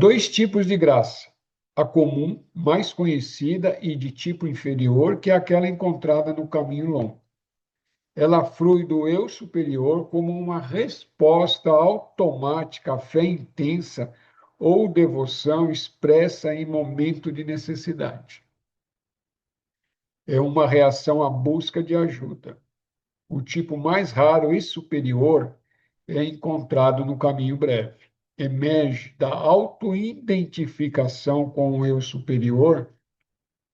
Dois tipos de graça. A comum, mais conhecida e de tipo inferior, que é aquela encontrada no caminho longo. Ela flui do eu superior como uma resposta automática à fé intensa ou devoção expressa em momento de necessidade. É uma reação à busca de ajuda. O tipo mais raro e superior é encontrado no caminho breve. Emerge da autoidentificação com o eu superior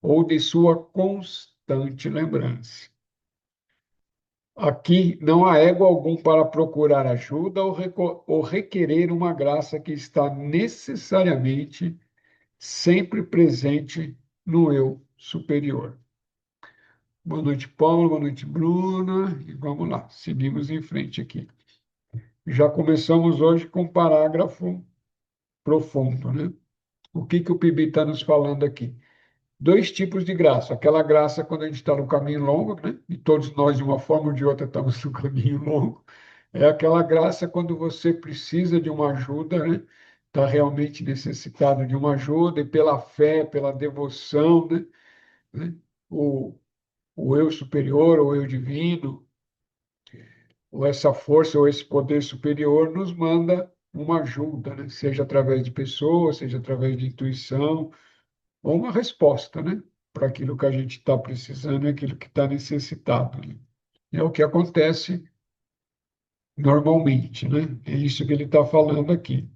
ou de sua constante lembrança. Aqui não há ego algum para procurar ajuda ou requerer uma graça que está necessariamente sempre presente no eu superior. Boa noite, Paulo. Boa noite, Bruna. E vamos lá, seguimos em frente aqui. Já começamos hoje com um parágrafo profundo, né? O que que o Pibi está nos falando aqui? Dois tipos de graça. Aquela graça quando a gente está no caminho longo, né? E todos nós, de uma forma ou de outra, estamos no caminho longo. É aquela graça quando você precisa de uma ajuda, né? Está realmente necessitado de uma ajuda, e pela fé, pela devoção, né? O, o eu superior, o eu divino, ou essa força, ou esse poder superior nos manda uma ajuda, né? Seja através de pessoas, seja através de intuição, ou uma resposta, né? Para aquilo que a gente está precisando, aquilo que está necessitado, né? É o que acontece normalmente, né? É isso que ele está falando aqui.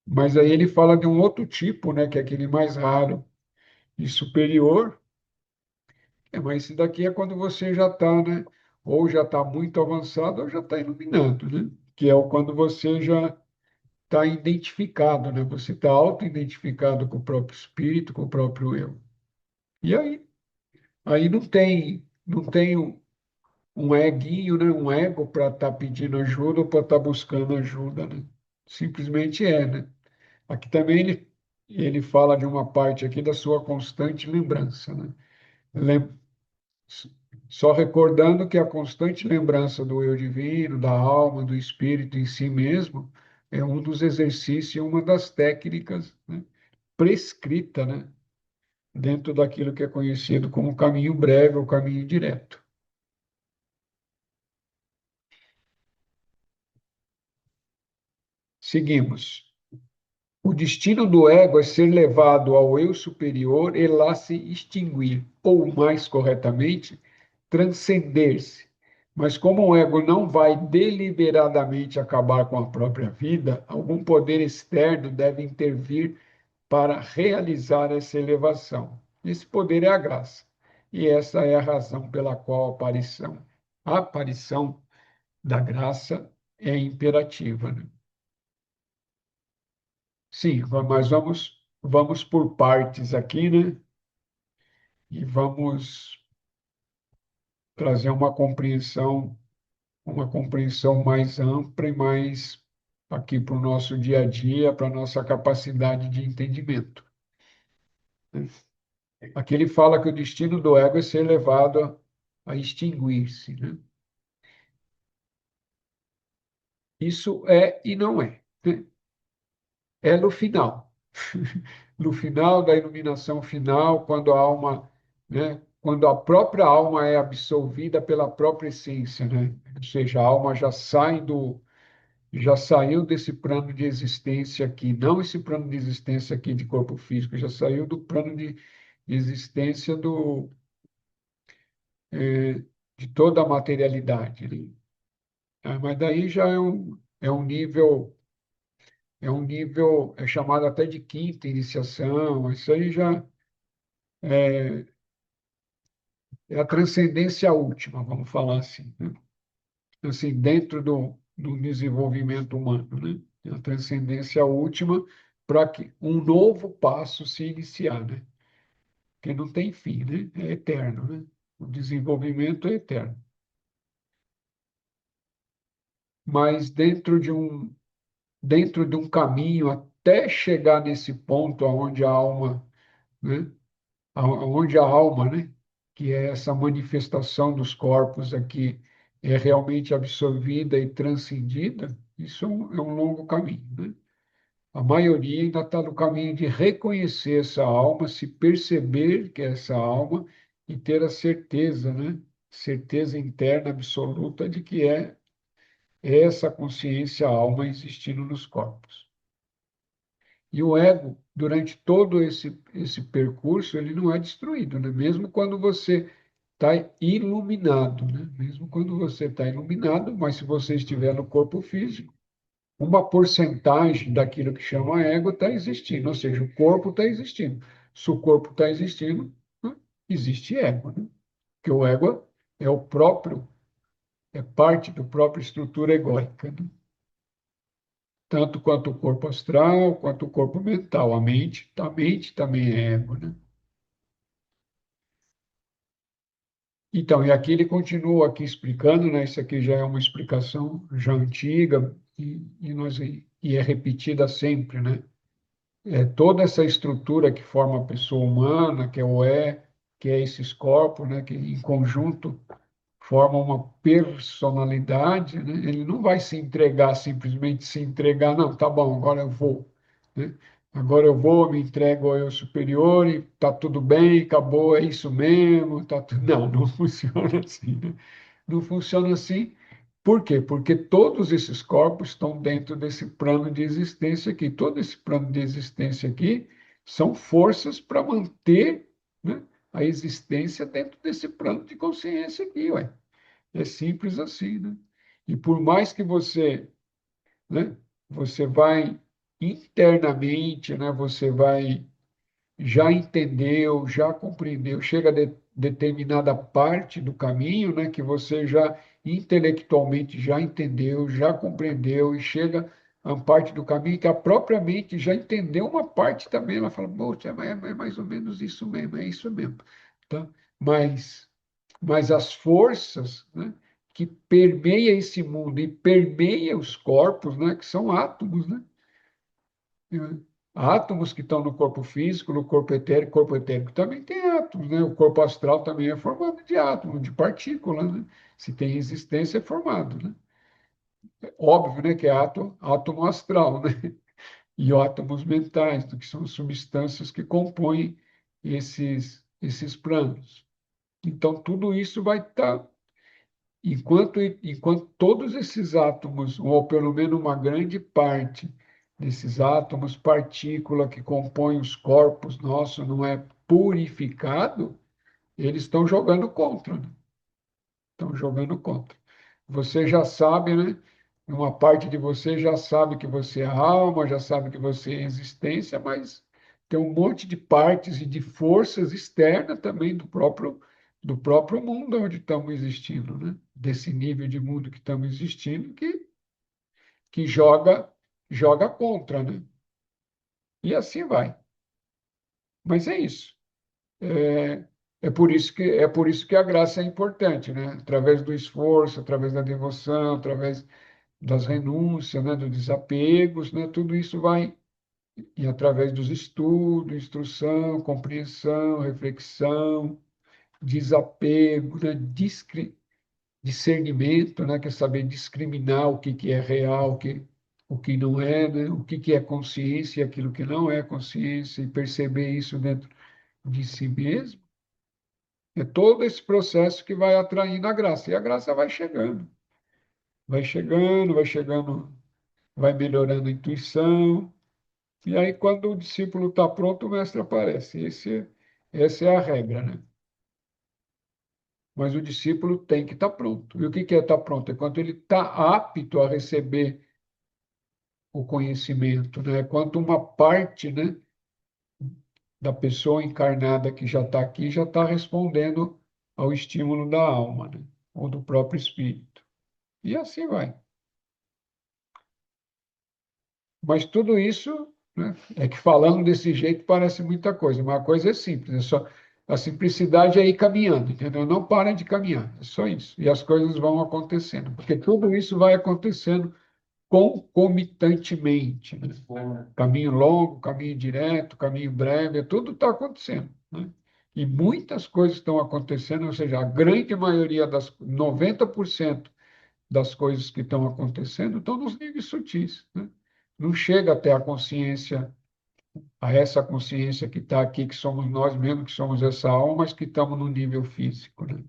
Mas aí ele fala de um outro tipo, né? Que é aquele mais raro e superior. Mas esse daqui é quando você já está, né? Ou já está muito avançado, ou já está iluminado, né? Que é quando você já está identificado, né? Você está auto-identificado com o próprio espírito, com o próprio eu. E aí não tem um eguinho, né? Um ego para estar pedindo ajuda ou para estar buscando ajuda, né? Simplesmente é, né? Aqui também ele fala de uma parte aqui da sua constante lembrança, né? Lem- Só recordando que a constante lembrança do eu divino, da alma, do espírito em si mesmo, é um dos exercícios e uma das técnicas, né, prescrita, né, dentro daquilo que é conhecido como caminho breve ou caminho direto. Seguimos. O destino do ego é ser levado ao eu superior e lá se extinguir, ou, mais corretamente, transcender-se. Mas como o ego não vai deliberadamente acabar com a própria vida, algum poder externo deve intervir para realizar essa elevação. Esse poder é a graça. E essa é a razão pela qual a aparição da graça é imperativa, né? Sim, mas vamos por partes aqui, né? E vamos trazer uma compreensão mais ampla e mais aqui para o nosso dia a dia, para a nossa capacidade de entendimento, né? Aqui ele fala que o destino do ego é ser levado a extinguir-se, né? Isso é e não é, né? É no final. No final da iluminação final, quando a alma, né, quando a própria alma é absolvida pela própria essência, né? Ou seja, a alma já saiu desse plano de existência aqui, não esse plano de existência aqui de corpo físico, já saiu do plano de existência de toda a materialidade, né? Mas daí já é um nível, é chamado até de quinta iniciação, isso aí já é a transcendência última, vamos falar assim, né? Assim, dentro do desenvolvimento humano, né? É a transcendência última para que um novo passo se iniciar, né? Que não tem fim, né? É eterno, né? O desenvolvimento é eterno. Mas dentro de um caminho até chegar nesse ponto onde a alma, né? Onde a alma, né, que é essa manifestação dos corpos aqui, é realmente absorvida e transcendida, isso é um longo caminho, né? A maioria ainda está no caminho de reconhecer essa alma, se perceber que é essa alma e ter a certeza, né? Certeza interna absoluta de que é essa consciência, a alma existindo nos corpos. E o ego, durante todo esse percurso, ele não é destruído, né? Mesmo quando você está iluminado, né? Mesmo quando você está iluminado, mas se você estiver no corpo físico, uma porcentagem daquilo que chama ego está existindo, ou seja, o corpo está existindo. Se o corpo está existindo, né, existe ego, né? Porque o ego é o próprio, é parte da própria estrutura egóica, né? Tanto quanto o corpo astral, quanto o corpo mental. A mente também é ego, né? Então, e aqui ele continua aqui explicando, né? Isso aqui já é uma explicação já antiga e é repetida sempre, né? Toda essa estrutura que forma a pessoa humana, que é o que é esses corpos, né, que em conjunto formam uma personalidade, né? Ele não vai se entregar, simplesmente se entregar, não, tá bom, agora eu vou, né? Agora eu vou, me entrego ao eu superior e tá tudo bem, acabou, é isso mesmo, tá tudo... Não, não funciona assim, né? Não funciona assim. Por quê? Porque todos esses corpos estão dentro desse plano de existência aqui. Todo esse plano de existência aqui são forças para manter, né, a existência dentro desse plano de consciência aqui, ué. É simples assim, né? E por mais que você, né, você vai internamente, né, você vai já entendeu, já compreendeu, chega a determinada parte do caminho, né, que você já intelectualmente já entendeu, já compreendeu e chega a uma parte do caminho que a própria mente já entendeu uma parte também, ela fala, poxa, é mais ou menos isso mesmo, é isso mesmo, tá? Mas, mas as forças, né, que permeia esse mundo e permeia os corpos, né, que são átomos, né? Átomos que estão no corpo físico, no corpo etérico também tem átomos, né? O corpo astral também é formado de átomos, de partículas, né? Se tem existência, é formado, né? É óbvio, né, que é átomo astral, né? E átomos mentais, que são substâncias que compõem esses planos. Então, tudo isso vai estar, enquanto todos esses átomos, ou pelo menos uma grande parte desses átomos, partícula que compõem os corpos nossos, não é purificado, eles estão jogando contra, né? Estão jogando contra. Você já sabe, né? Uma parte de você já sabe que você é alma, já sabe que você é existência, mas tem um monte de partes e de forças externas também do próprio mundo onde estamos existindo, né? Desse nível de mundo que estamos existindo, que joga contra, né? E assim vai. Mas é isso. É, é por isso que a graça é importante, né? Através do esforço, através da devoção, através das renúncias, né? Dos desapegos, né? Tudo isso vai, e através dos estudos, instrução, compreensão, reflexão, desapego, né? Discernimento, né? Que é saber discriminar o que é real, o que não é, né? O que é consciência e aquilo que não é consciência, e perceber isso dentro de si mesmo. É todo esse processo que vai atraindo a graça. E a graça vai chegando, vai chegando, vai melhorando a intuição. E aí, quando o discípulo está pronto, o mestre aparece. Essa é a regra, né? Mas o discípulo tem que estar pronto. E o que é estar pronto? É quando ele está apto a receber o conhecimento, né? Quanto uma parte, né, da pessoa encarnada que já está aqui já está respondendo ao estímulo da alma, né? Ou do próprio espírito. E assim vai. Mas tudo isso, né, é que falando desse jeito parece muita coisa, mas a coisa é simples, a simplicidade é ir caminhando, entendeu? Não para de caminhar, é só isso. E as coisas vão acontecendo, porque tudo isso vai acontecendo concomitantemente, né? Caminho longo, caminho direto, caminho breve, tudo está acontecendo, né? E muitas coisas estão acontecendo, ou seja, a grande maioria 90% das coisas que estão acontecendo estão nos níveis sutis, né? não chega até a consciência, a essa consciência que está aqui, que somos nós mesmos, que somos essa alma, mas que estamos no nível físico, né?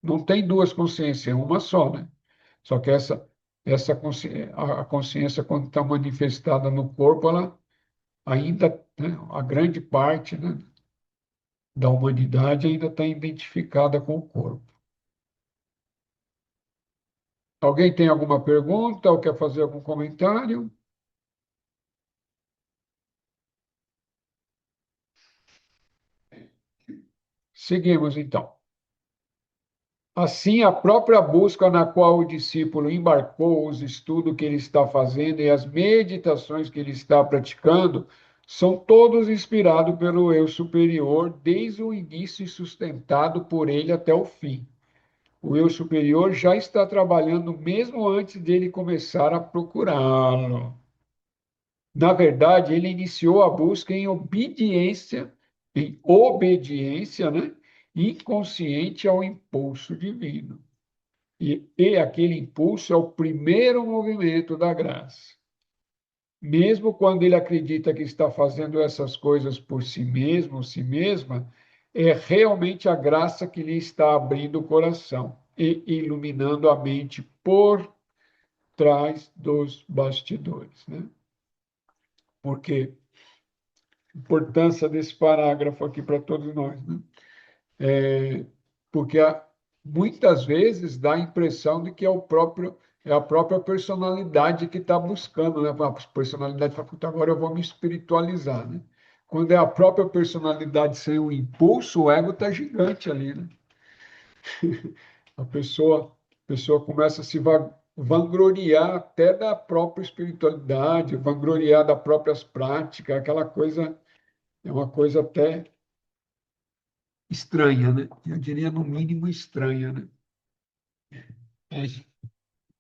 Não tem duas consciências, é uma só, né? Só que a consciência, quando está manifestada no corpo, ela ainda, né, a grande parte, né, da humanidade ainda está identificada com o corpo. Alguém tem alguma pergunta ou quer fazer algum comentário? Seguimos, então. Assim, a própria busca na qual o discípulo embarcou, os estudos que ele está fazendo e as meditações que ele está praticando, são todos inspirados pelo eu superior, desde o início e sustentado por ele até o fim. O eu superior já está trabalhando mesmo antes dele começar a procurá-lo. Na verdade, ele iniciou a busca em obediência, né? Inconsciente ao impulso divino. E aquele impulso é o primeiro movimento da graça. Mesmo quando ele acredita que está fazendo essas coisas por si mesmo, si mesma, é realmente a graça que lhe está abrindo o coração e iluminando a mente por trás dos bastidores, né? Porque a importância desse parágrafo aqui para todos nós, né? Porque muitas vezes dá a impressão de que é a própria personalidade que está buscando, né? A personalidade fala, "Puta, agora eu vou me espiritualizar, né? Quando é a própria personalidade sem o impulso, o ego está gigante ali, né? A pessoa começa a se vangloriar até da própria espiritualidade, vangloriar das próprias práticas, aquela coisa, é uma coisa até estranha, né? Eu diria, no mínimo, estranha, né?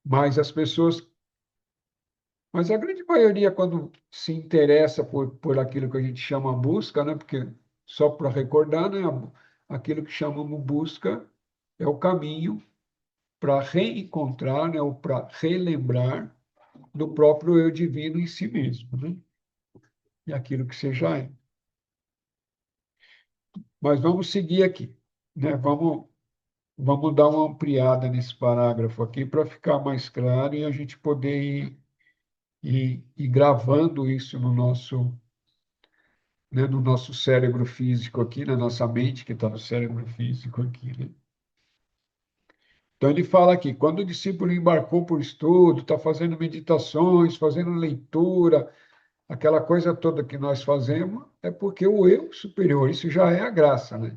Mas as pessoas, mas a grande maioria, quando se interessa por aquilo que a gente chama busca, né? Porque, só para recordar, né? Aquilo que chamamos busca é o caminho para reencontrar, né? Ou para relembrar do próprio eu divino em si mesmo, né? E aquilo que você já é. Mas vamos seguir aqui, né? Vamos dar uma ampliada nesse parágrafo aqui para ficar mais claro e a gente poder ir gravando isso no nosso cérebro físico aqui, na nossa mente, que está no cérebro físico aqui, né? Então, ele fala aqui, quando o discípulo embarcou por estudo, está fazendo meditações, fazendo leitura, aquela coisa toda que nós fazemos, é porque o eu superior, isso já é a graça, né?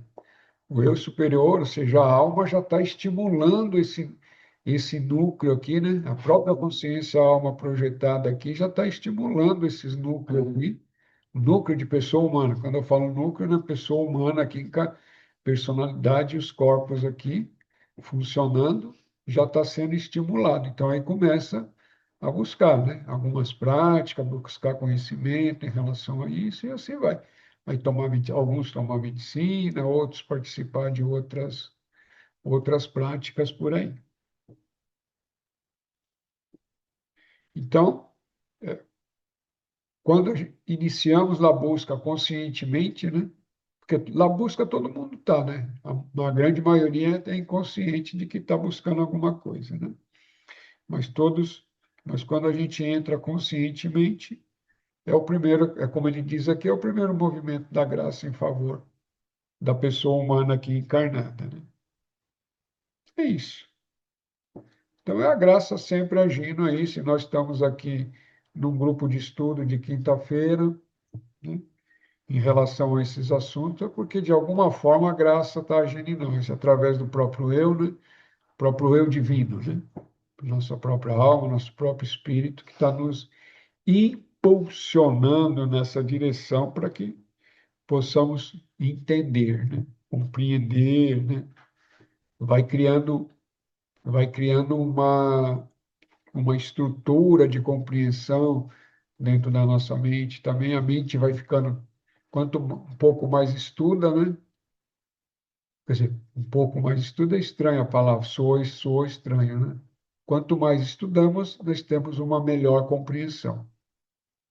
O eu superior, ou seja, a alma já está estimulando esse núcleo aqui, né? A própria consciência, a alma projetada aqui, já está estimulando esses núcleos aqui. Núcleo de pessoa humana. Quando eu falo núcleo, na pessoa humana aqui, personalidade e os corpos aqui funcionando, já está sendo estimulado. Então, aí começa a buscar, né? Algumas práticas, buscar conhecimento em relação a isso, e assim vai. Alguns tomar medicina, outros participar de outras práticas por aí. Então, quando iniciamos a busca conscientemente, né? Porque na busca todo mundo está, né? A grande maioria é inconsciente de que está buscando alguma coisa, né? Mas mas quando a gente entra conscientemente, é o primeiro, é como ele diz aqui, é o primeiro movimento da graça em favor da pessoa humana aqui encarnada, né? É isso. Então é a graça sempre agindo aí. Se nós estamos aqui num grupo de estudo de quinta-feira, né, em relação a esses assuntos, é porque de alguma forma a graça está agindo em nós, através do próprio eu, né? Próprio eu divino, né? Nossa própria alma, nosso próprio espírito, que está nos impulsionando nessa direção para que possamos entender, né? Compreender, né? Vai criando, vai criando uma estrutura de compreensão dentro da nossa mente. Também a mente vai ficando, quanto um pouco mais estuda, né? Quer dizer, um pouco mais estuda é estranha a palavra, soa estranho, né? Quanto mais estudamos, nós temos uma melhor compreensão.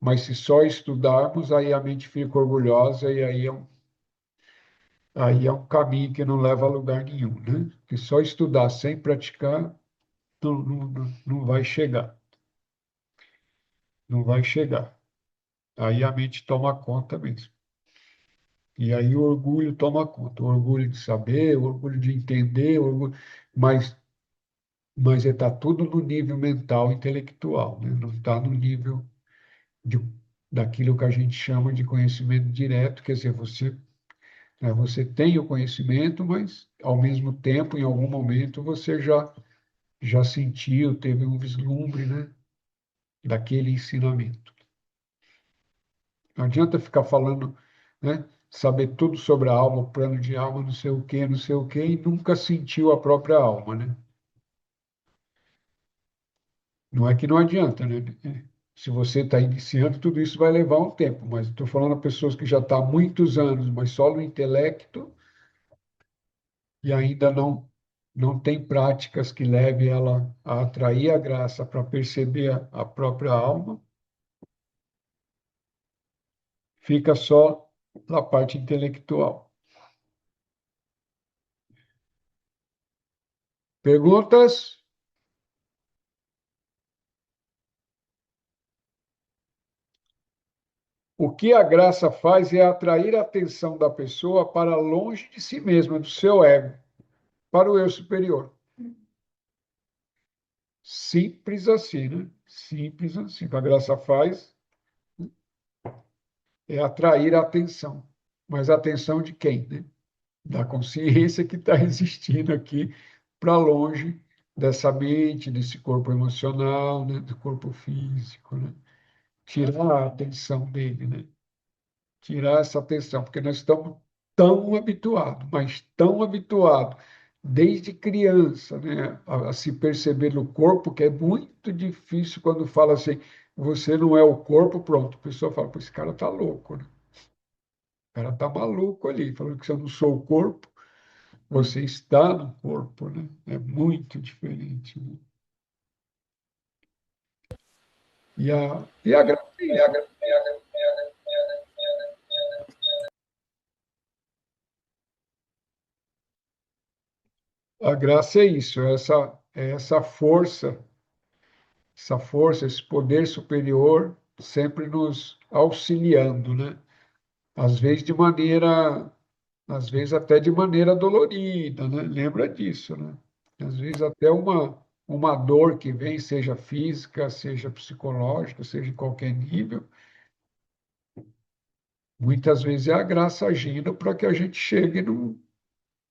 Mas se só estudarmos, aí a mente fica orgulhosa e aí é um caminho que não leva a lugar nenhum, né? Que só estudar sem praticar não vai chegar, não vai chegar. Aí a mente toma conta mesmo. E aí o orgulho toma conta, o orgulho de saber, o orgulho de entender, mas, mas está tudo no nível mental, intelectual, né? Não está no nível de, daquilo que a gente chama de conhecimento direto, quer dizer, você tem o conhecimento, mas ao mesmo tempo, em algum momento, você já sentiu, teve um vislumbre, né, daquele ensinamento. Não adianta ficar falando, né, saber tudo sobre a alma, o plano de alma, não sei o quê, não sei o quê, e nunca sentiu a própria alma, né? Não é que não adianta, né? Se você está iniciando, tudo isso vai levar um tempo, mas estou falando a pessoas que já estão há muitos anos, mas só no intelecto, e ainda não tem práticas que leve ela a atrair a graça para perceber a própria alma, fica só na parte intelectual. Perguntas? O que a graça faz é atrair a atenção da pessoa para longe de si mesma, do seu ego, para o eu superior. Simples assim, né? Simples assim. O que a graça faz é atrair a atenção. Mas a atenção de quem, né? Da consciência que está existindo aqui para longe dessa mente, desse corpo emocional, né, do corpo físico, né? Tirar a atenção dele, né? Tirar essa atenção, porque nós estamos tão habituados, mas tão habituados, desde criança, né, a se perceber no corpo, que é muito difícil quando fala assim, você não é o corpo, pronto. A pessoa fala, pô, esse cara tá louco, né? O cara tá maluco ali, falando que eu não sou o corpo. Você está no corpo, né? É muito diferente, né? E a graça é isso. A graça é isso, essa força, esse poder superior sempre nos auxiliando, né? Às vezes de maneira, às vezes até de maneira dolorida, né? Lembra disso, né? Às vezes até uma dor que vem, seja física, seja psicológica, seja em qualquer nível, muitas vezes é a graça agindo para que a gente chegue no,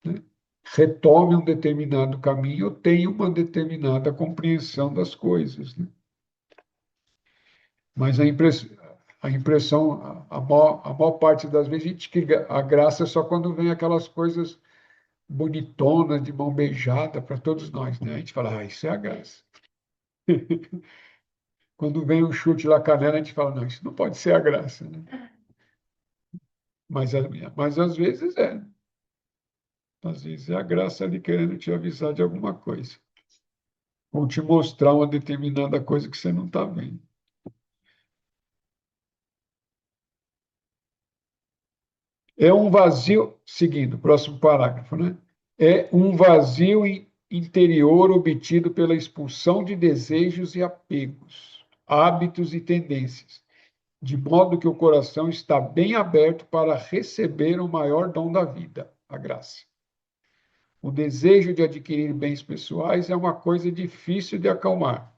né, retome um determinado caminho ou tenha uma determinada compreensão das coisas, né? Mas a impressão, a maior parte das vezes, a gente que a graça é só quando vem aquelas coisas bonitonas, de mão beijada para todos nós, né? A gente fala, isso é a graça. Quando vem um chute na canela, a gente fala, não, isso não pode ser a graça, né? Mas, mas às vezes é. Às vezes é a graça ali querendo te avisar de alguma coisa. Ou te mostrar uma determinada coisa que você não está vendo. É um vazio, seguindo, próximo parágrafo, né? É um vazio interior obtido pela expulsão de desejos e apegos, hábitos e tendências, de modo que o coração está bem aberto para receber o maior dom da vida, a graça. O desejo de adquirir bens pessoais é uma coisa difícil de acalmar,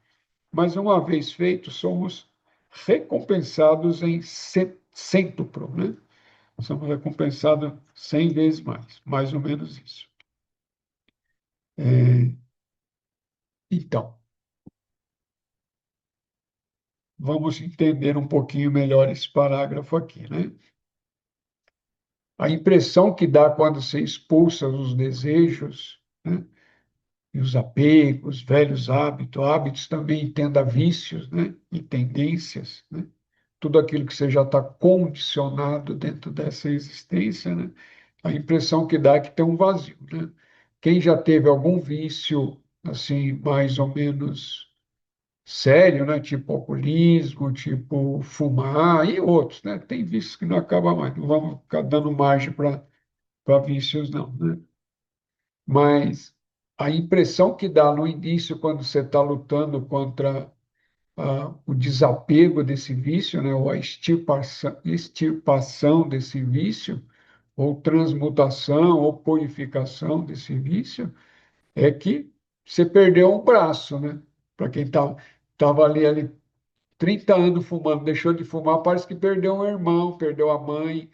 mas uma vez feito, somos recompensados em cêntuplo, né? Somos recompensados 100 vezes mais ou menos isso. É, então, vamos entender um pouquinho melhor esse parágrafo aqui, né? A impressão que dá quando se expulsa os desejos, né? E os apegos, velhos hábitos, hábitos também entenda vícios, né? E tendências, né? Tudo aquilo que você já está condicionado dentro dessa existência, né? A impressão que dá é que tem um vazio, né? Quem já teve algum vício, assim, mais ou menos sério, né? Tipo alcoolismo, tipo fumar e outros, né? Tem vícios que não acabam mais, não vamos ficar dando margem para vícios, não, né? Mas a impressão que dá no início, quando você está lutando contra o desapego desse vício, né? Ou a extirpação desse vício, ou transmutação, ou purificação desse vício, é que você perdeu um braço, né? Para quem tava ali 30 anos fumando, deixou de fumar, parece que perdeu um irmão, perdeu a mãe.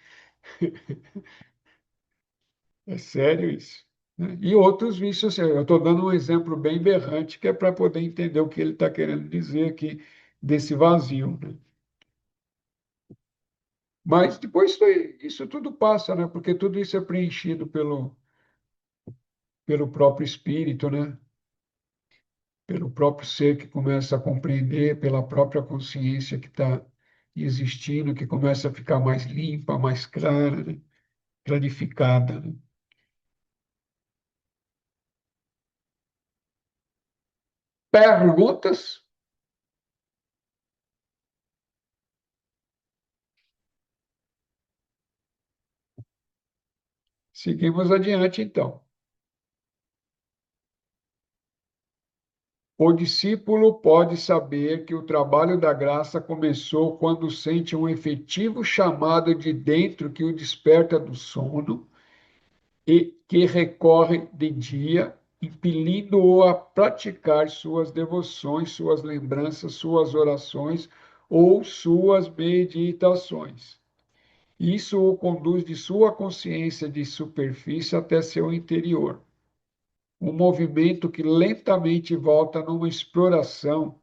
É sério isso, né? E outros vícios, assim, eu estou dando um exemplo bem berrante, que é para poder entender o que ele está querendo dizer aqui desse vazio, né? Mas depois isso tudo passa, né? Porque tudo isso é preenchido pelo próprio espírito, né? Pelo próprio ser que começa a compreender, pela própria consciência que está existindo, que começa a ficar mais limpa, mais clara, né? Clarificada, né? Perguntas? Seguimos adiante, então. O discípulo pode saber que o trabalho da graça começou quando sente um efetivo chamado de dentro que o desperta do sono e que recorre de dia, impelindo-o a praticar suas devoções, suas lembranças, suas orações ou suas meditações. Isso o conduz de sua consciência de superfície até seu interior. Um movimento que lentamente volta numa exploração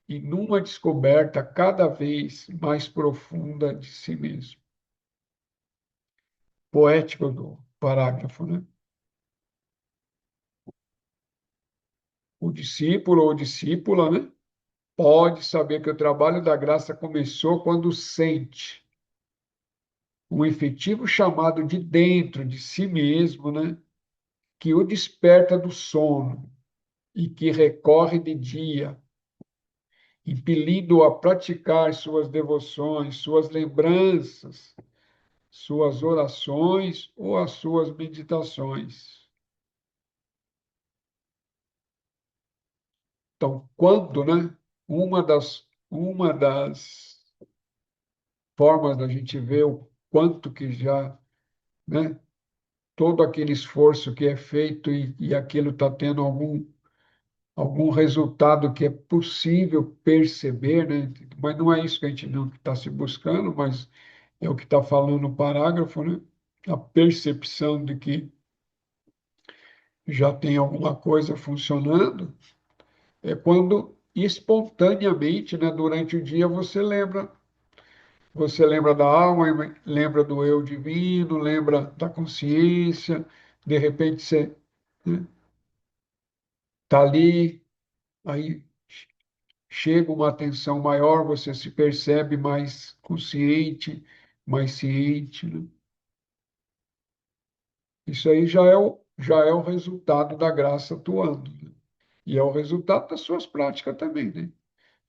e numa descoberta cada vez mais profunda de si mesmo. Poético do parágrafo, né? O discípulo ou discípula, né? Pode saber que o trabalho da graça começou quando sente um efetivo chamado de dentro de si mesmo, né? Que o desperta do sono e que recorre de dia, impelindo-o a praticar suas devoções, suas lembranças, suas orações ou as suas meditações. Então, quando, né? Uma das formas da gente ver o quanto que já, né? Todo aquele esforço que é feito e aquilo está tendo algum resultado que é possível perceber, né? Mas não é isso que a gente não está se buscando, mas é o que está falando no parágrafo, né? A percepção de que já tem alguma coisa funcionando é quando espontaneamente, né, durante o dia você lembra da alma, lembra do eu divino, lembra da consciência, de repente você, né, tá ali, aí chega uma atenção maior, você se percebe mais consciente, mais ciente, né? Isso aí já é o resultado da graça atuando, né? E é o resultado das suas práticas também, né?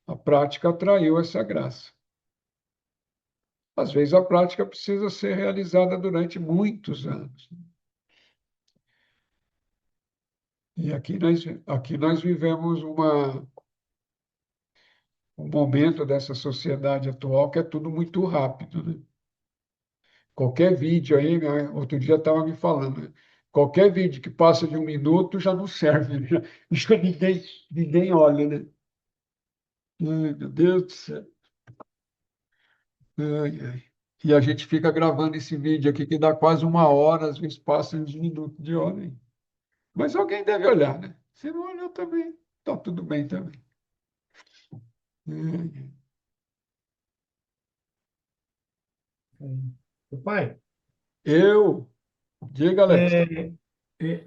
A prática atraiu essa graça. Às vezes a prática precisa ser realizada durante muitos anos. E aqui nós vivemos um momento dessa sociedade atual que é tudo muito rápido, né? Qualquer vídeo aí, né, outro dia estava me falando, né? Qualquer vídeo que passa de 1 minuto já não serve, né? Já ninguém olha, né? Ai, meu Deus do céu. Ai, ai. E a gente fica gravando esse vídeo aqui que dá quase 1 hora, às vezes passa uns minutos de hora, hein? Mas alguém deve olhar, né? Se não olhar também, tá tudo bem também. Ai, Pai, eu, diga, Alex.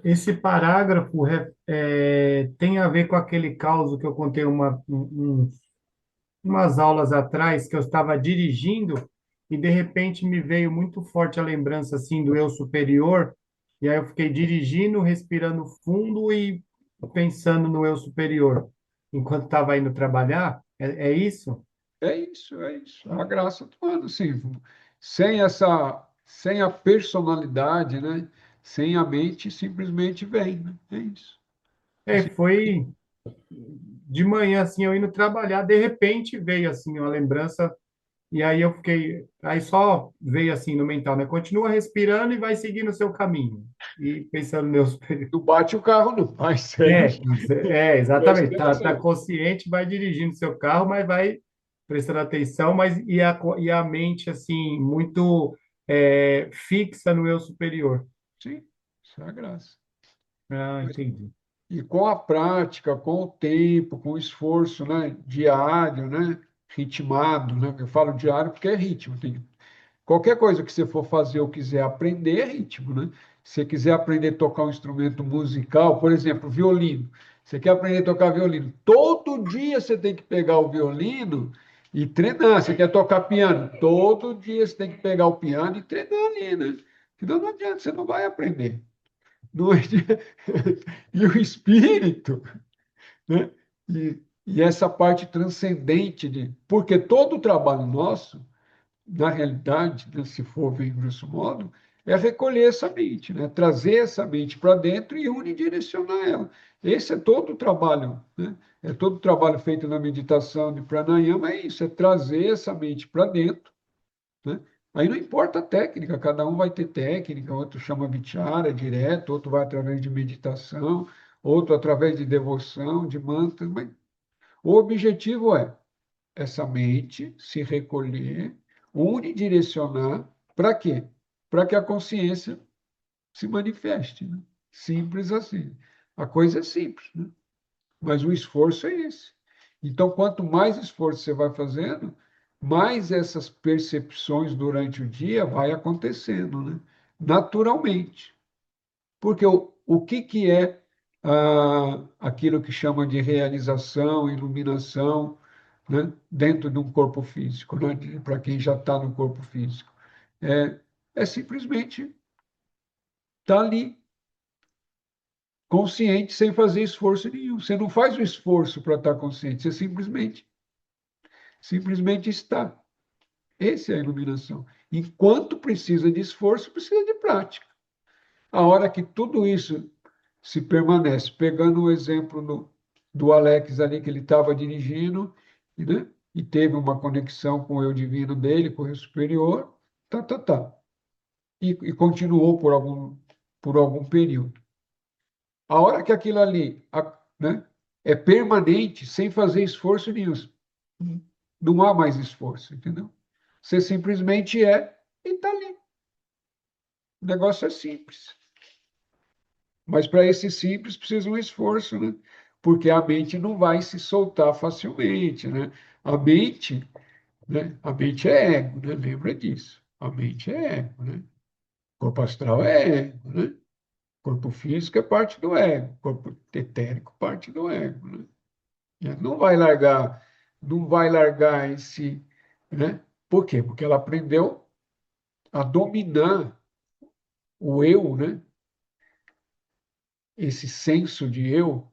esse parágrafo tem a ver com aquele caso que eu contei umas aulas atrás, que eu estava dirigindo e de repente me veio muito forte a lembrança assim do eu superior, e aí eu fiquei dirigindo, respirando fundo e pensando no eu superior. enquanto estava indo trabalhar? É isso? É isso, é isso. A graça atuando, assim, sem a personalidade, né? Sem a mente, simplesmente vem, né? É isso. É, foi de manhã, assim, eu indo trabalhar, de repente veio, assim, uma lembrança. E aí eu fiquei, aí só veio assim no mental, né? Continua respirando e vai seguindo o seu caminho. E pensando no meu superior. Não bate o carro, não, mas segue É, exatamente. presta Tá atenção. consciente, vai dirigindo seu carro, mas vai prestando atenção, mas e a mente assim muito fixa no eu superior. Sim, isso é a graça. Ah, entendi. E com a prática, com o tempo, com o esforço, né, diário, né, ritmado, né, eu falo diário porque é ritmo. Qualquer coisa que você for fazer ou quiser aprender é ritmo, né? Se você quiser aprender a tocar um instrumento musical, por exemplo, violino. Você quer aprender a tocar violino? Todo dia você tem que pegar o violino e treinar. Você quer tocar piano? Todo dia você tem que pegar o piano e treinar ali, né? Senão não adianta, você não vai aprender. Não adianta. E o espírito, né? E essa parte transcendente de. Porque todo o trabalho nosso na realidade, né, se for ver em grosso modo, é recolher essa mente, né? Trazer essa mente para dentro e unidirecionar ela. Esse é todo o trabalho, né? É todo o trabalho feito na meditação de pranayama, é isso, é trazer essa mente para dentro, né? Aí não importa a técnica, cada um vai ter técnica, outro chama vichara direto, outro vai através de meditação, outro através de devoção, de mantras, mas o objetivo é essa mente se recolher, unidirecionar, para quê? Para que a consciência se manifeste, né? Simples assim. A coisa é simples, né? Mas o esforço é esse. Então, quanto mais esforço você vai fazendo, mais essas percepções durante o dia vai acontecendo, né? Naturalmente. Porque o que é aquilo que chama de realização, iluminação, né, dentro de um corpo físico, né, para quem já está no corpo físico? É simplesmente estar ali, consciente, sem fazer esforço nenhum. Você não faz o esforço para estar consciente, você simplesmente está. Essa é a iluminação. Enquanto precisa de esforço, precisa de prática. A hora que tudo isso se permanece, pegando o exemplo do Alex ali, que ele estava dirigindo, né? E teve uma conexão com o eu divino dele, com o eu superior, tá, tá, tá. E continuou por algum período. A hora que aquilo ali, né, é permanente, sem fazer esforço nenhum, não há mais esforço, entendeu? Você simplesmente é e está ali. O negócio é simples. Mas para esse simples precisa um esforço, né? Porque a mente não vai se soltar facilmente, né? A mente, né? A mente é ego, né? Lembra disso. A mente é ego, né? Corpo astral é ego, né? Corpo físico é parte do ego, corpo etérico parte do ego, né? E ela não vai largar esse, né? Por quê? Porque ela aprendeu a dominar o eu, né? Esse senso de eu,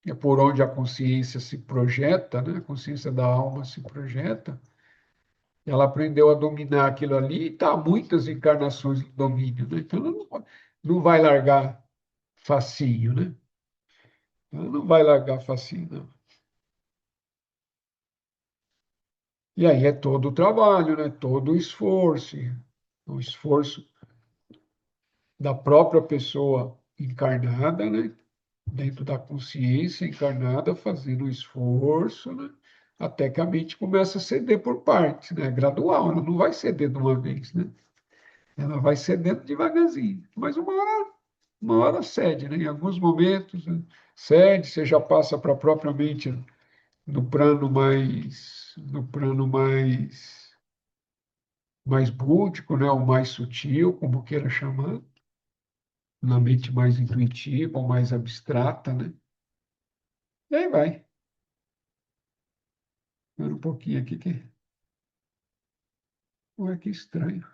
é por onde a consciência se projeta, né? A consciência da alma se projeta, ela aprendeu a dominar aquilo ali e está há muitas encarnações de domínio, né? Então ela não vai largar facinho, né? Ela não vai largar facinho, não. E aí é todo o trabalho, né? Todo o esforço da própria pessoa encarnada, né? Dentro da consciência encarnada, fazendo o esforço, né? Até que a mente começa a ceder por partes, né? Gradual, ela não vai ceder de uma vez, né? Ela vai cedendo devagarzinho, mas uma hora cede, né? Em alguns momentos, né? Cede, você já passa para propriamente no plano mais búdico, né? O mais sutil, como queira chamar, na mente mais intuitiva ou mais abstrata, né? E aí vai. Espera um pouquinho aqui que. Ué, que estranho.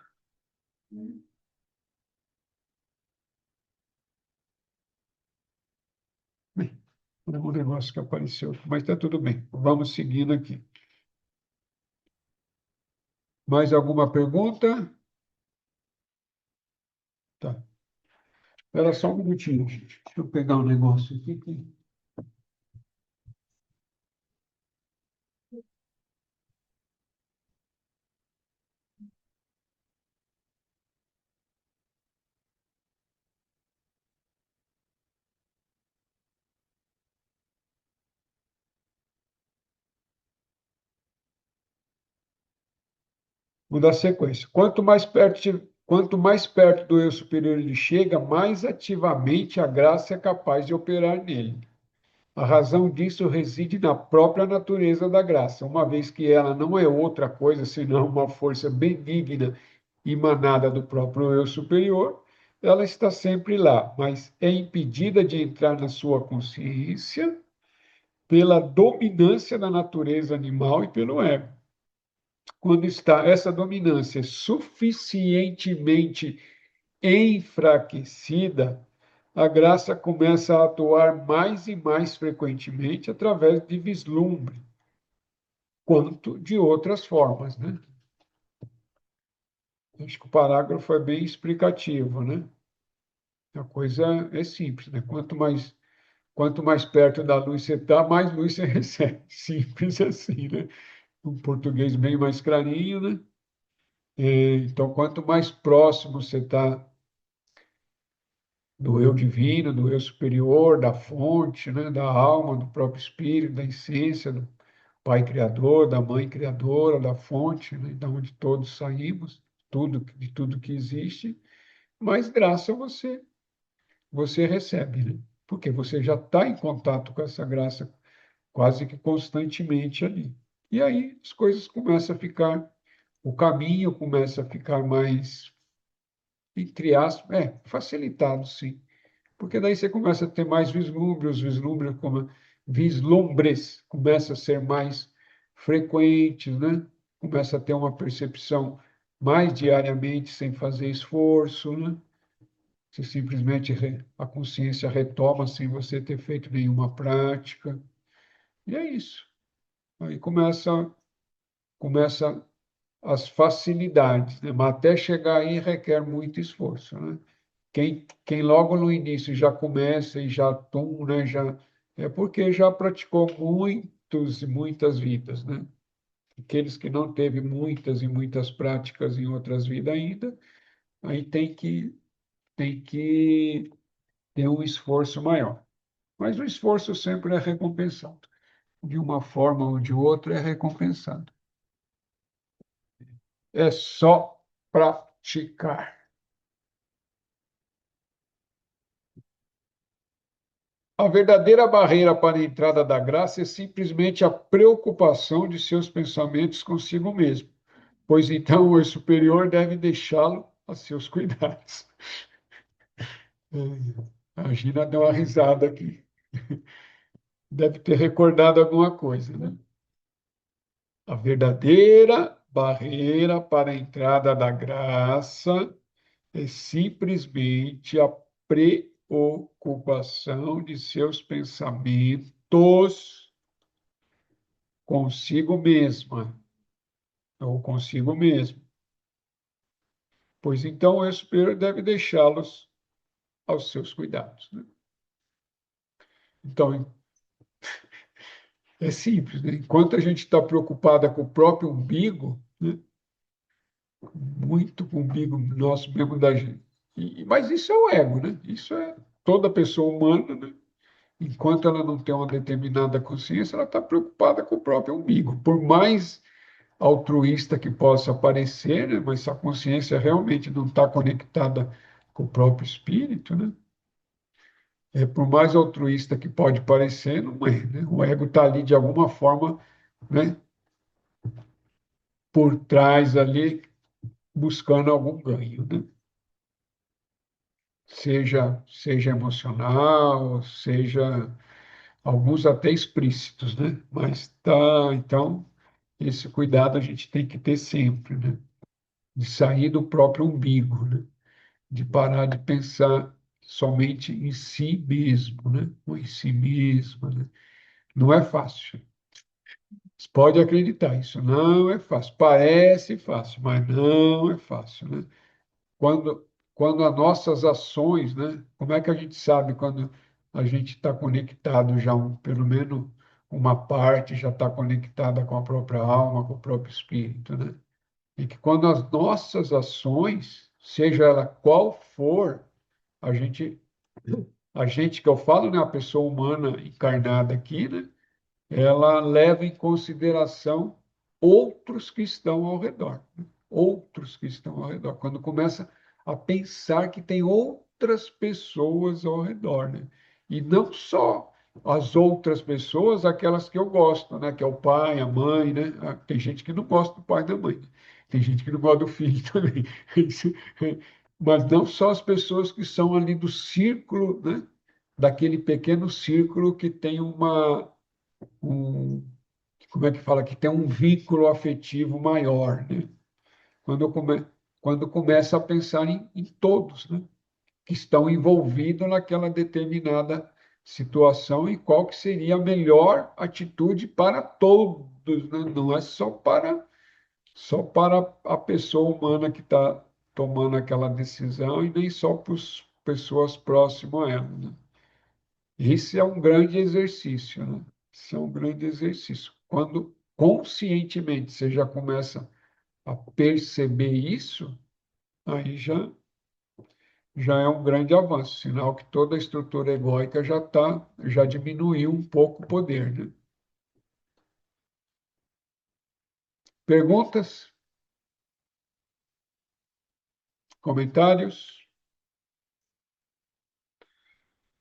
Bem, um negócio que apareceu, mas está tudo bem. Vamos seguindo aqui. Mais alguma pergunta? Tá. Espera só um minutinho, gente. Deixa eu pegar um negócio aqui. Vou dar sequência. Quanto mais perto do eu superior ele chega, mais ativamente a graça é capaz de operar nele. A razão disso reside na própria natureza da graça, uma vez que ela não é outra coisa senão uma força benigna emanada do próprio eu superior. Ela está sempre lá, mas é impedida de entrar na sua consciência pela dominância da natureza animal e pelo ego. Quando está essa dominância suficientemente enfraquecida, a graça começa a atuar mais e mais frequentemente através de vislumbre, quanto de outras formas, né? Acho que o parágrafo é bem explicativo, né? A coisa é simples, né? Quanto mais perto da luz você está, mais luz você recebe. Simples assim, né? Um português bem mais clarinho, né? Então, quanto mais próximo você está do eu divino, do eu superior, da fonte, né, da alma, do próprio espírito, da essência, do Pai Criador, da Mãe Criadora, da fonte, né, da onde todos saímos, de tudo que existe, mais graça você recebe, né? Porque você já está em contato com essa graça quase que constantemente ali. E aí as coisas começam a ficar, o caminho começa a ficar mais, entre aspas, facilitado, sim. Porque daí você começa a ter mais vislumbres, vislumbres começam a ser mais frequentes, né? Começa a ter uma percepção mais diariamente, sem fazer esforço, né? Você simplesmente a consciência retoma sem você ter feito nenhuma prática. E é isso. Aí começa as facilidades, né? Mas até chegar aí requer muito esforço, né? Quem logo no início já começa e já né, é porque já praticou muitos e muitas vidas, né? Aqueles que não teve muitas e muitas práticas em outras vidas ainda, aí tem que ter um esforço maior. Mas o esforço sempre é recompensado. De uma forma ou de outra é recompensado. É só praticar. A verdadeira barreira para a entrada da graça é simplesmente a preocupação de seus pensamentos consigo mesmo, pois então o superior deve deixá-lo a seus cuidados. A Gina deu uma risada aqui. Deve ter recordado alguma coisa, né? A verdadeira barreira para a entrada da graça é simplesmente a preocupação de seus pensamentos consigo mesma ou consigo mesmo, pois então o superior deve deixá-los aos seus cuidados, né? Então, é simples, né? Enquanto a gente está preocupada com o próprio umbigo, né? Muito com o umbigo nosso mesmo da gente. Mas isso é o ego, né? Isso é toda pessoa humana, né? Enquanto ela não tem uma determinada consciência, ela está preocupada com o próprio umbigo. Por mais altruísta que possa parecer, né? Mas se a consciência realmente não está conectada com o próprio espírito, né? Por mais altruísta que pode parecer, não é, né? O ego está ali de alguma forma, né? Por trás ali, buscando algum ganho, né? Seja emocional, seja alguns até explícitos, né? Mas tá, então, esse cuidado a gente tem que ter sempre, né? De sair do próprio umbigo, né? De parar de pensar somente em si mesmo, né? Ou em si mesma, né? Não é fácil. Você pode acreditar, isso não é fácil. Parece fácil, mas não é fácil, né? Quando as nossas ações, né? Como é que a gente sabe quando a gente está conectado já, pelo menos uma parte já está conectada com a própria alma, com o próprio espírito, né? E que quando as nossas ações, seja ela qual for, a gente, a gente que eu falo, né? A pessoa humana encarnada aqui, né? Ela leva em consideração outros que estão ao redor, né? Outros que estão ao redor. Quando começa a pensar que tem outras pessoas ao redor, né? E não só as outras pessoas, aquelas que eu gosto, né? Que é o pai, a mãe, né? Tem gente que não gosta do pai e da mãe, né? Tem gente que não gosta do filho também. Mas não só as pessoas que são ali do círculo, né? Daquele pequeno círculo que tem um, como é que fala, que tem um vínculo afetivo maior, né? Quando, eu come, quando começa a pensar em todos, né? Que estão envolvidos naquela determinada situação e qual que seria a melhor atitude para todos, né? Não é só para a pessoa humana que está tomando aquela decisão e nem só para as pessoas próximas a ela, né? Esse é um grande exercício, né? Esse é um grande exercício. Quando conscientemente você já começa a perceber isso, aí já é um grande avanço, sinal que toda a estrutura egóica já diminuiu um pouco o poder, né? Perguntas? Comentários?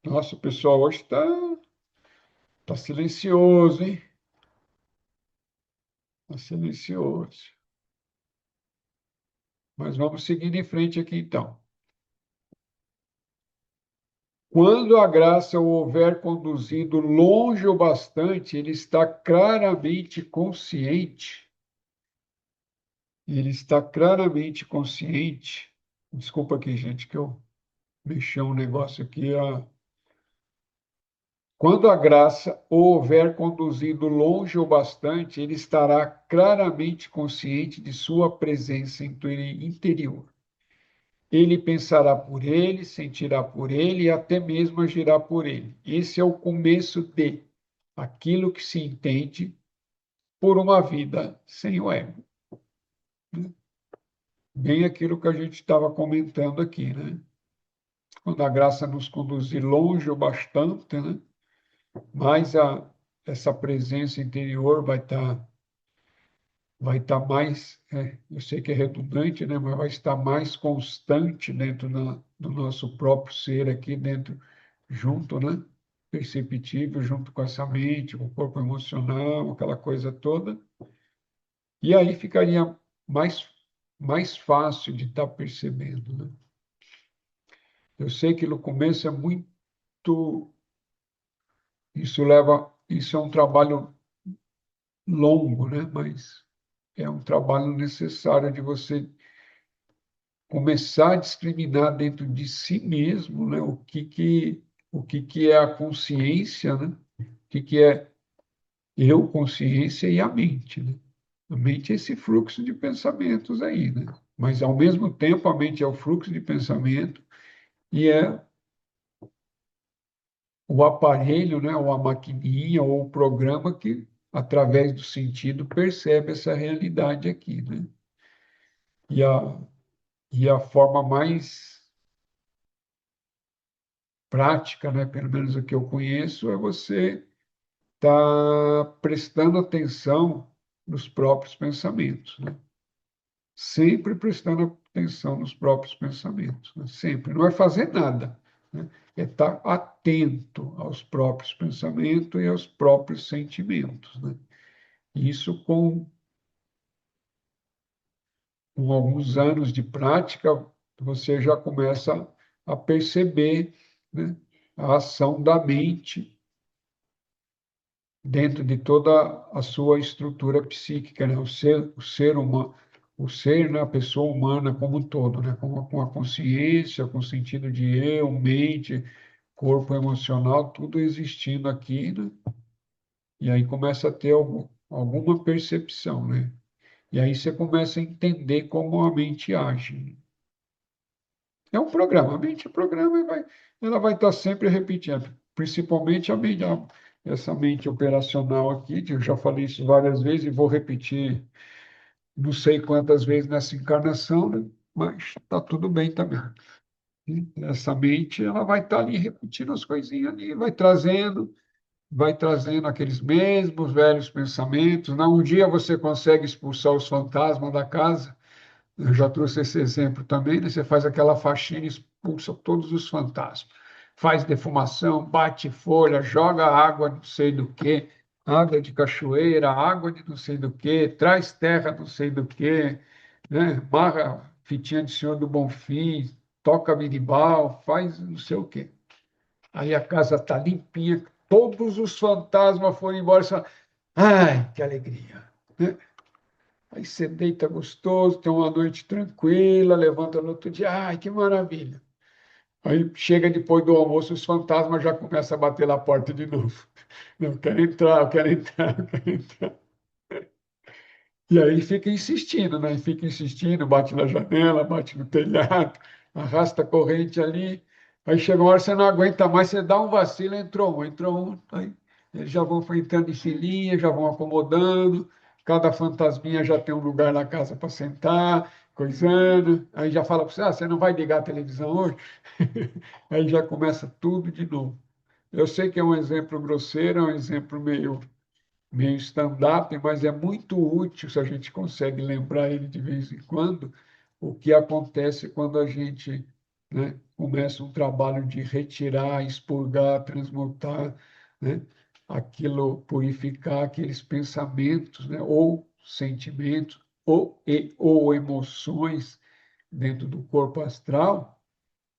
Nossa, o pessoal hoje tá silencioso, hein? Está silencioso. Mas vamos seguir em frente aqui então. Quando a graça o houver conduzido longe o bastante, ele está claramente consciente. Desculpa aqui, gente, que eu mexi um negócio aqui. Quando a graça o houver conduzido longe o bastante, ele estará claramente consciente de sua presença interior. Ele pensará por ele, sentirá por ele e até mesmo agirá por ele. Esse é o começo de aquilo que se entende por uma vida sem o ego, né? Bem aquilo que a gente estava comentando aqui, né? Quando a graça nos conduzir longe o bastante, né? Mais essa presença interior vai estar mais, eu sei que é redundante, né? Mas vai estar mais constante dentro do nosso próprio ser aqui dentro, junto, né? Perceptível, junto com essa mente, com o corpo emocional, aquela coisa toda. E aí ficaria mais fácil de estar percebendo, né? Eu sei que no começo é muito, isso é um trabalho longo, né? Mas é um trabalho necessário de você começar a discriminar dentro de si mesmo, né? O que é a consciência, né? O que é eu, consciência e a mente, né? A mente é esse fluxo de pensamentos aí, né? Mas, ao mesmo tempo, a mente é o fluxo de pensamento e é o aparelho, né? Ou a maquininha, ou o programa que, através do sentido, percebe essa realidade aqui, né? E a forma mais prática, né? Pelo menos a que eu conheço, é você estar prestando atenção nos próprios pensamentos, né? Sempre prestando atenção nos próprios pensamentos, né? Sempre. Não é fazer nada, né? É estar atento aos próprios pensamentos e aos próprios sentimentos, né? Isso com alguns anos de prática, você já começa a perceber, né, a ação da mente dentro de toda a sua estrutura psíquica, né? O ser humano, o ser, né, a pessoa humana como um todo, né, com a consciência, com o sentido de eu, mente, corpo emocional, tudo existindo aqui, né? E aí começa a ter alguma percepção, né? E aí você começa a entender como a mente age. É um programa, a mente é programa e ela vai estar sempre repetindo, principalmente essa mente operacional aqui, que eu já falei isso várias vezes e vou repetir não sei quantas vezes nessa encarnação, né? Mas está tudo bem também. Essa mente, ela vai estar ali repetindo as coisinhas ali, vai trazendo aqueles mesmos velhos pensamentos. Não, um dia você consegue expulsar os fantasmas da casa. Eu já trouxe esse exemplo também, né? Você faz aquela faxina e expulsa todos os fantasmas. Faz defumação, bate folha, joga água não sei do que, água de cachoeira, água de não sei do que, traz terra não sei do que, né? Marra fitinha de Senhor do Bonfim, toca berimbau, faz não sei o quê. Aí a casa está limpinha, todos os fantasmas foram embora. Você fala, ai, que alegria, né? Aí você deita gostoso, tem uma noite tranquila, levanta no outro dia, ai, que maravilha. Aí chega depois do almoço, os fantasmas já começam a bater na porta de novo. Não, eu quero entrar, eu quero entrar, eu quero entrar. E aí fica insistindo, né? Fica insistindo, bate na janela, bate no telhado, arrasta a corrente ali. Aí chega uma hora você não aguenta mais, você dá um vacilo, entrou um. Aí eles já vão entrando em filinha, já vão acomodando. Cada fantasminha já tem um lugar na casa para sentar, coisando. Aí já fala para você, ah, você não vai ligar a televisão hoje? Aí já começa tudo de novo. Eu sei que é um exemplo grosseiro, é um exemplo meio stand-up, mas é muito útil se a gente consegue lembrar ele de vez em quando, o que acontece quando a gente, né, começa um trabalho de retirar, expurgar, transmutar, né, aquilo, purificar aqueles pensamentos, né, ou sentimentos, ou emoções dentro do corpo astral,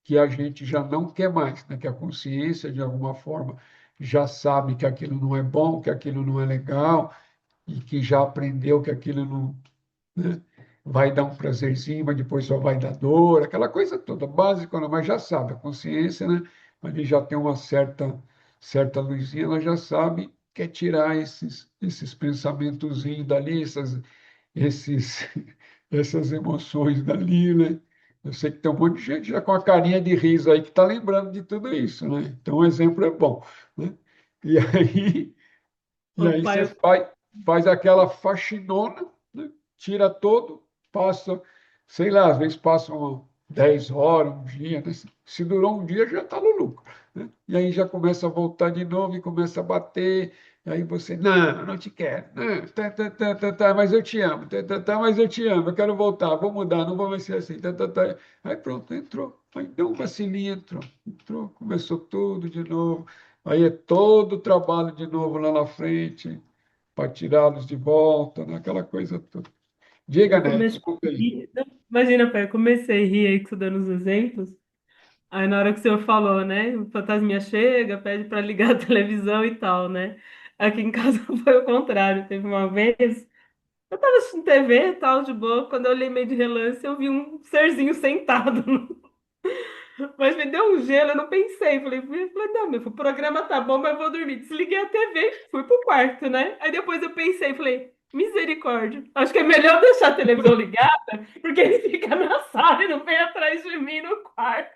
que a gente já não quer mais, né? Que a consciência, de alguma forma, já sabe que aquilo não é bom, que aquilo não é legal, e que já aprendeu que aquilo não, né, vai dar um prazerzinho, mas depois só vai dar dor, aquela coisa toda, básica, mas já sabe, a consciência, né? Ali já tem uma certa luzinha, ela já sabe, quer tirar esses pensamentozinhos dali, esses, essas emoções dali, né? Eu sei que tem um monte de gente já com a carinha de riso aí que está lembrando de tudo isso, né? Então, o exemplo é bom, né? E aí, e Ô, aí pai, você faz aquela faxinona, né? Tira todo, passa, sei lá, às vezes passam 10 horas, um dia, né? Se durou um dia, já está no lucro, né? E aí já começa a voltar de novo e começa a bater, e aí você, não, não te quero, não, mas eu te amo, mas eu te amo, eu quero voltar, vou mudar, não vou mais ser assim, Aí pronto, entrou, aí deu um vacilinho, entrou, começou tudo de novo. Aí é todo o trabalho de novo lá na frente, para tirá-los de volta, né? Aquela coisa toda. Diga, eu Neto, comecei conta a aí. rir. Não, imagina, pai, eu comecei a rir aí que você dando os exemplos. Aí na hora que o senhor falou, né? O fantasminha chega, pede para ligar a televisão e tal, né? Aqui em casa foi o contrário. Teve uma vez, eu tava assistindo TV e tal, de boa. Quando eu olhei meio de relance, eu vi um serzinho sentado. Mas me deu um gelo, eu não pensei. Falei, não, o programa tá bom, mas eu vou dormir. Desliguei a TV, fui pro quarto, né? Aí depois eu pensei, falei, misericórdia. Acho que é melhor deixar a televisão ligada, porque ele fica na sala e não vem atrás de mim no quarto.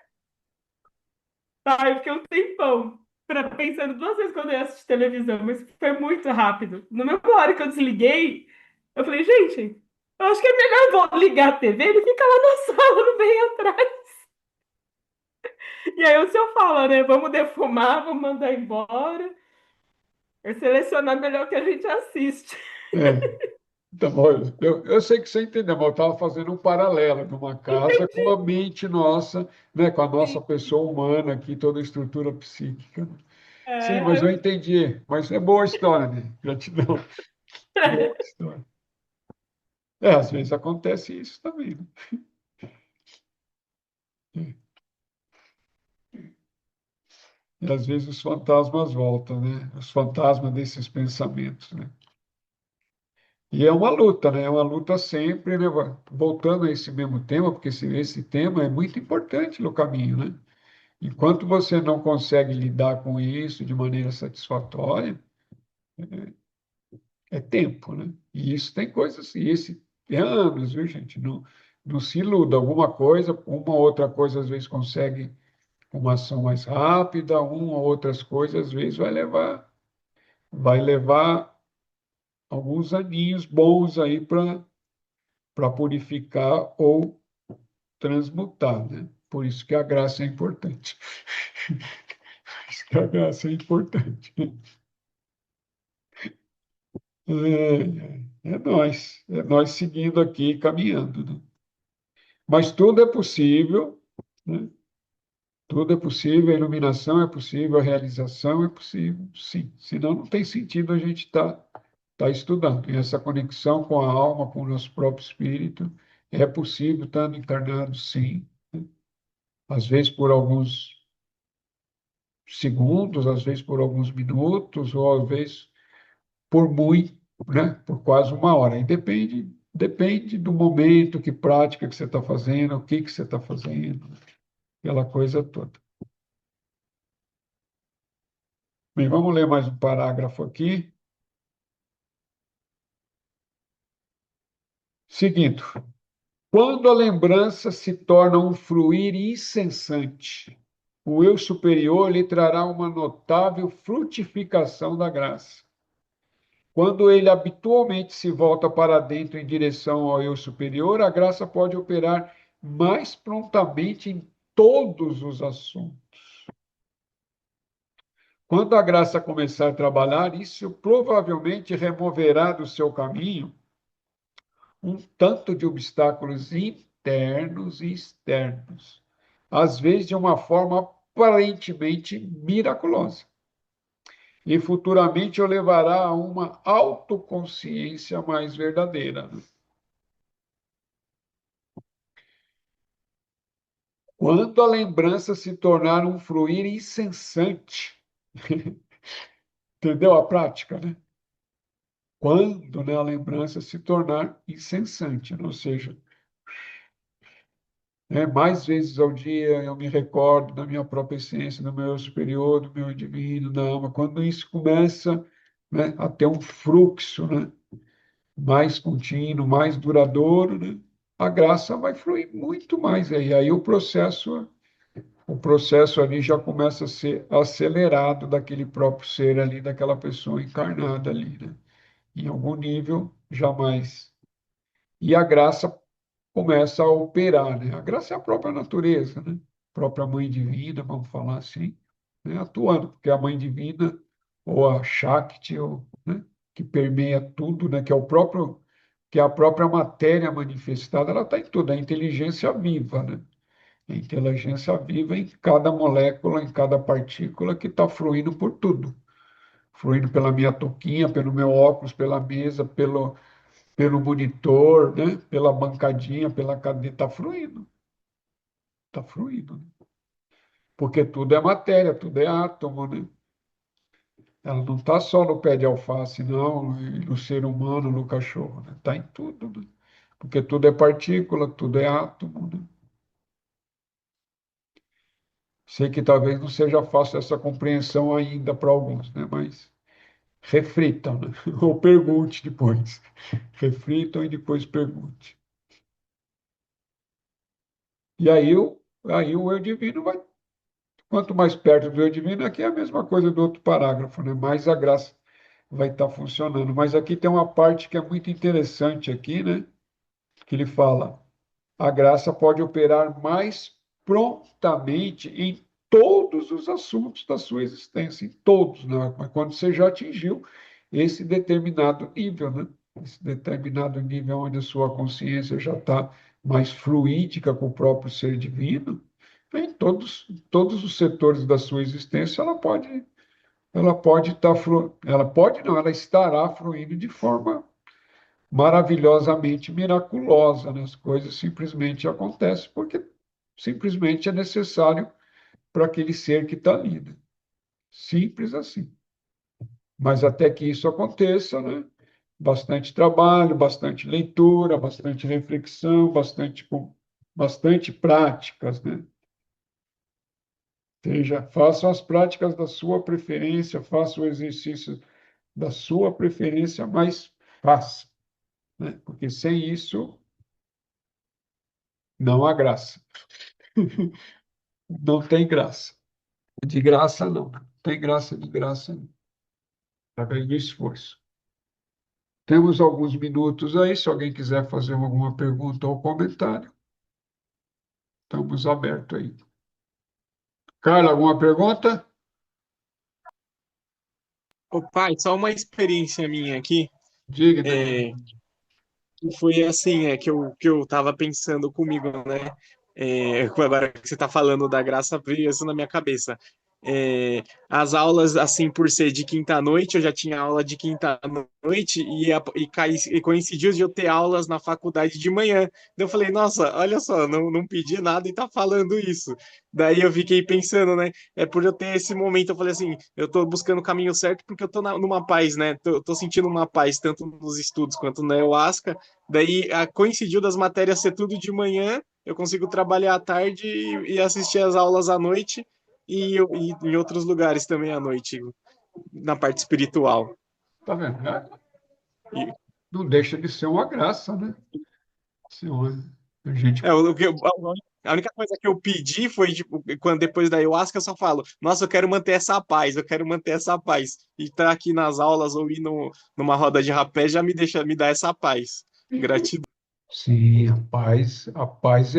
Aí eu fiquei um tempão pensando duas vezes quando eu ia assistir televisão, mas foi muito rápido. Na mesma hora que eu desliguei, eu falei, gente, eu acho que é melhor eu vou ligar a TV, ele fica lá na sala, não vem atrás. E aí o senhor fala, né? Vamos defumar, vamos mandar embora. É selecionar melhor o que a gente assiste. É, tá bom, eu sei que você entendeu, mas eu estava fazendo um paralelo numa casa com a mente nossa, né, com a nossa pessoa humana aqui, toda a estrutura psíquica, né? Sim, mas eu É, entendi. Mas é boa a história, né? Gratidão. Boa história. É, às vezes acontece isso também, né? E às vezes os fantasmas voltam, né? Os fantasmas desses pensamentos, né? E é uma luta, né? É uma luta sempre, né? Voltando a esse mesmo tema, porque esse tema é muito importante no caminho, né? Enquanto você não consegue lidar com isso de maneira satisfatória, é tempo, né? E isso tem coisas, e esse é anos, viu, gente? Não, não se iluda. Alguma coisa, uma ou outra coisa, às vezes consegue uma ação mais rápida, uma ou outras coisas, às vezes vai levar alguns aninhos bons aí para purificar ou transmutar, né? Por isso que a graça é importante. Por isso que a graça é importante. É nós seguindo aqui, caminhando, né? Mas tudo é possível, né? Tudo é possível, a iluminação é possível, a realização é possível, sim. Senão não tem sentido a gente tá estudando. E essa conexão com a alma, com o nosso próprio espírito, é possível estando encarnado, sim. Às vezes por alguns segundos, às vezes por alguns minutos, ou às vezes por muito, né? Por quase uma hora. E depende do momento, que prática que você está fazendo, o que você está fazendo, aquela coisa toda. Bem, vamos ler mais um parágrafo aqui. Seguindo. Quando a lembrança se torna um fluir incessante, o eu superior lhe trará uma notável frutificação da graça. Quando ele habitualmente se volta para dentro em direção ao eu superior, a graça pode operar mais prontamente em todos os assuntos. Quando a graça começar a trabalhar, isso provavelmente removerá do seu caminho um tanto de obstáculos internos e externos, às vezes de uma forma aparentemente miraculosa, e futuramente o levará a uma autoconsciência mais verdadeira. Quando a lembrança se tornar um fluir incessante, entendeu a prática, né? Quando, né, a lembrança se tornar incessante, ou seja, né, mais vezes ao dia eu me recordo da minha própria essência, do meu superior, do meu divino, da alma. Quando isso começa, né, a ter um fluxo, né, mais contínuo, mais duradouro, né, a graça vai fluir muito mais. E aí o processo ali já começa a ser acelerado daquele próprio ser ali, daquela pessoa encarnada ali, né? Em algum nível, jamais. E a graça começa a operar, né? A graça é a própria natureza, né? A própria mãe divina, vamos falar assim, né? Atuando, porque a mãe divina, ou a Shakti, ou, né? Que permeia tudo, né? Que é a própria matéria manifestada, ela está em tudo, é a inteligência viva, né? A inteligência viva em cada molécula, em cada partícula que está fluindo por tudo. Fluindo pela minha touquinha, pelo meu óculos, pela mesa, pelo monitor, né? Pela bancadinha, pela cadeira, está fluindo, né? Porque tudo é matéria, tudo é átomo, né? Ela não está só no pé de alface, não, e no ser humano, no cachorro, né? Está em tudo, né? Porque tudo é partícula, tudo é átomo, né? Sei que talvez não seja fácil essa compreensão ainda para alguns, né? Mas reflitam, né? Ou pergunte depois. Reflitam e depois pergunte. E aí o eu divino vai. Quanto mais perto do eu divino, aqui é a mesma coisa do outro parágrafo, né? Mais a graça vai estar funcionando. Mas aqui tem uma parte que é muito interessante aqui, né? Que ele fala: a graça pode operar mais prontamente em todos os assuntos da sua existência, em todos, né? Mas quando você já atingiu esse determinado nível, né? Esse determinado nível onde a sua consciência já está mais fluídica com o próprio ser divino, em todos os setores da sua existência, ela pode estar, ela pode não, ela estará fluindo de forma maravilhosamente miraculosa, né? As coisas simplesmente acontecem porque simplesmente é necessário para aquele ser que está ali, né? Simples assim. Mas até que isso aconteça, né? bastante trabalho, bastante leitura, bastante reflexão, bastante práticas, né? Ou seja, faça as práticas da sua preferência, faça o exercício da sua preferência, mas faça, né? Porque sem isso não há graça. Não tem graça. De graça, não. Não tem graça de graça, não. Através do esforço. Temos alguns minutos aí, se alguém quiser fazer alguma pergunta ou comentário, estamos abertos aí. Carla, alguma pergunta? Ô, pai, só uma experiência minha aqui. Diga, Daniel. É, foi assim, que eu tava pensando comigo, né? Agora que você tá falando da graça, veio isso na minha cabeça. As aulas, assim, por ser de quinta-noite, eu já tinha aula de quinta-noite e coincidiu de eu ter aulas na faculdade de manhã. Daí eu falei, nossa, olha só, não pedi nada e tá falando isso. Daí eu fiquei pensando, né? É por eu ter esse momento, eu falei assim, eu tô buscando o caminho certo porque eu tô numa paz, né? Tô sentindo uma paz, tanto nos estudos quanto na ayahuasca. Daí coincidiu das matérias ser tudo de manhã, eu consigo trabalhar à tarde e assistir as aulas à noite e em outros lugares também à noite, na parte espiritual. Tá vendo? E, Não deixa de ser uma graça, né? A gente, a única coisa que eu pedi foi, tipo, quando depois da ayahuasca, eu só falo, nossa, eu quero manter essa paz, eu quero manter essa paz. E estar aqui nas aulas ou ir numa roda de rapé já me dá essa paz. Gratidão. sim, a paz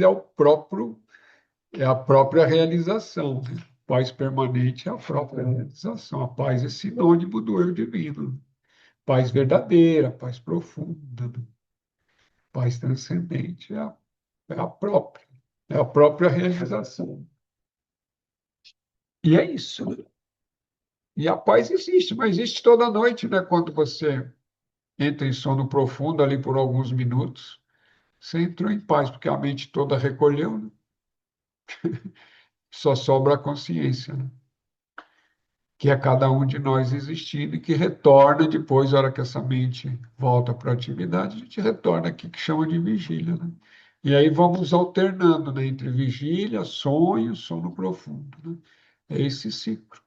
é o próprio, é a própria realização, né? Paz permanente é a própria realização. A paz é sinônimo do eu divino. Paz verdadeira, paz profunda, né? Paz transcendente é a própria realização. E é isso, né? E a paz existe, mas existe toda noite, né? Quando você entra em sono profundo ali por alguns minutos, você entrou em paz, porque a mente toda recolheu, né? Só sobra a consciência, né? Que é cada um de nós existindo e que retorna depois, na hora que essa mente volta para a atividade, a gente retorna aqui, que chama de vigília, né? E aí vamos alternando, né, entre vigília, sonho, sono profundo, né? É esse ciclo.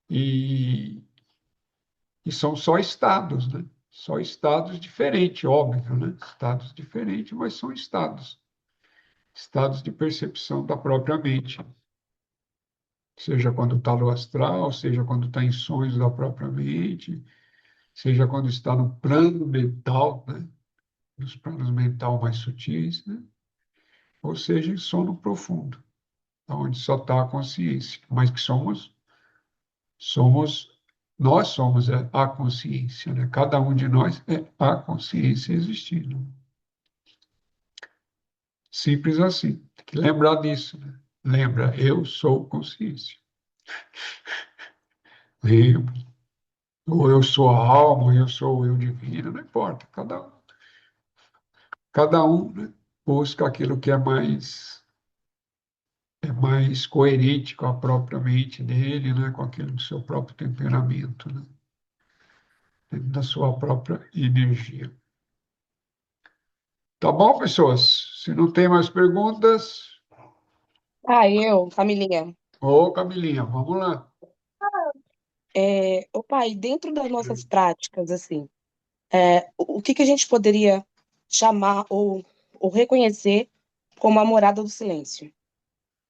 E, e são só estados, né? Só estados diferentes, óbvio, né? Estados diferentes, mas são estados. Estados de percepção da própria mente. Seja quando está no astral, seja quando está em sonhos da própria mente, seja quando está no plano mental, né? Nos planos mental mais sutis, né? Ou seja, em sono profundo, onde só está a consciência, mas que somos, nós somos a consciência, né? Cada um de nós é a consciência existindo. Simples assim. Tem que lembrar disso, né? Lembra, eu sou consciência. Lembra. Ou eu sou a alma, ou eu sou o eu divino, não importa. Cada um, né, busca aquilo que é mais coerente com a própria mente dele, né, com aquele do seu próprio temperamento, né, da sua própria energia. Tá bom, pessoas? Se não tem mais perguntas, Camilinha. ô Camilinha, vamos lá. Ô pai, dentro das nossas práticas, assim, o que que a gente poderia chamar ou reconhecer como a morada do silêncio?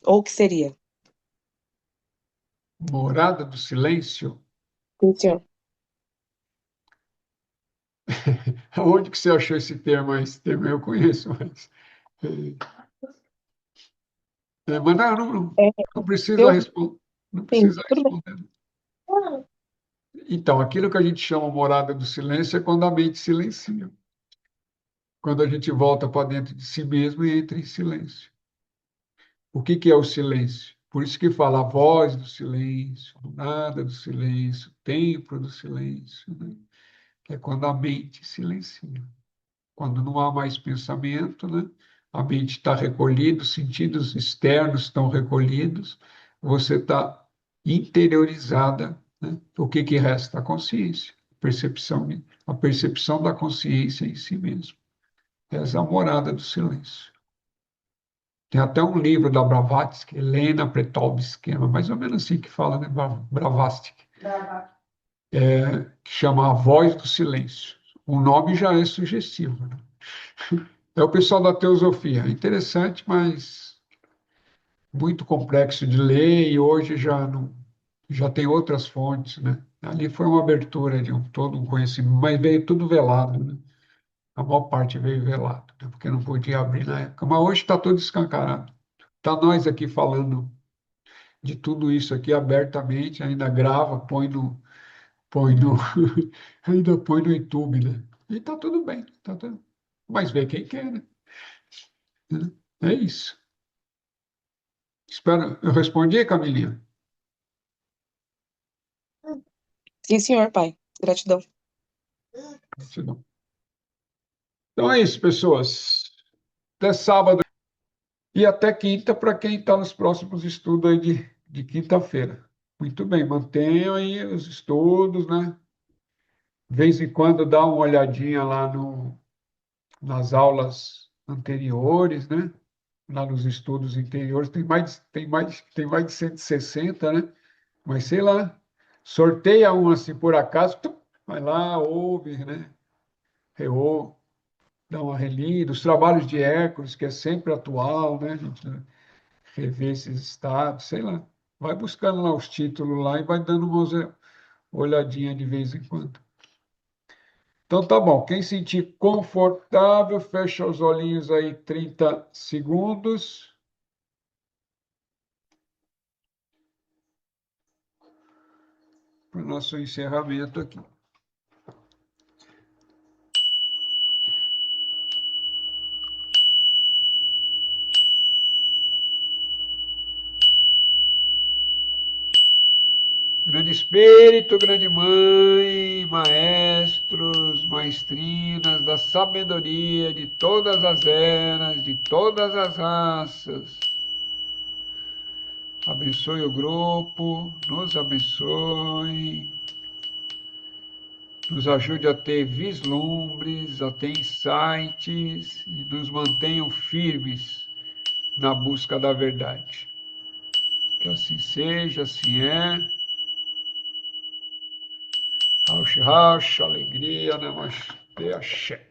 Ou o que seria? Morada do silêncio. Sim, senhor. Onde que você achou esse termo? Esse termo eu conheço, mas... mas É, não precisa eu, responder. Não sim, precisa tudo bem. responder. Então, aquilo que a gente chama morada do silêncio é quando a mente silencia. Quando a gente volta para dentro de si mesmo e entra em silêncio. O que que é o silêncio? Por isso que fala a voz do silêncio, o nada do silêncio, o templo do silêncio, né? É quando a mente silencia. Quando não há mais pensamento, né? A mente está recolhida, os sentidos externos estão recolhidos, você está interiorizada né? O que que resta? A consciência, a percepção da consciência em si mesmo. Essa é a morada do silêncio. Tem até um livro da Blavatsky, Helena Pretovsky, é mais ou menos assim que fala, né? Blavatsky, que chama A Voz do Silêncio. O nome já é sugestivo, né? É o pessoal da teosofia. É interessante, mas muito complexo de ler e hoje já não, já tem outras fontes, né? Ali foi uma abertura de todo um conhecimento, mas veio tudo velado, né? A maior parte veio velado, né? Porque não podia abrir na época. Mas hoje está tudo escancarado. Está nós aqui falando de tudo isso aqui abertamente, ainda grava, põe no, ainda põe no YouTube, né? E está tudo bem, tá tudo... mas vê quem quer, né? É isso. Espero, eu respondi, Camilinha? Sim, senhor, pai. Gratidão. Gratidão. Então é isso, pessoas. Até sábado e até quinta para quem está nos próximos estudos aí de quinta-feira. Muito bem, mantenham aí os estudos, né? De vez em quando dá uma olhadinha lá nas aulas anteriores, né? Lá nos estudos interiores, tem mais de 160, né? Mas sei lá, sorteia um assim por acaso, vai lá, ouve, né? Reouve, dá uma relida, os trabalhos de Hércules, que é sempre atual, né? A gente rever esses estados, sei lá. Vai buscando lá os títulos lá e vai dando uma olhadinha de vez em quando. Então tá bom, quem sentir confortável, fecha os olhinhos aí 30 segundos. Para o nosso encerramento aqui. Grande Espírito, grande Mãe, maestros, maestrinas da sabedoria de todas as eras, de todas as raças, abençoe o grupo, nos abençoe, nos ajude a ter vislumbres, a ter insights e nos mantenham firmes na busca da verdade. Que assim seja, assim é. Rauch, rauch, alegria, namastê, axé.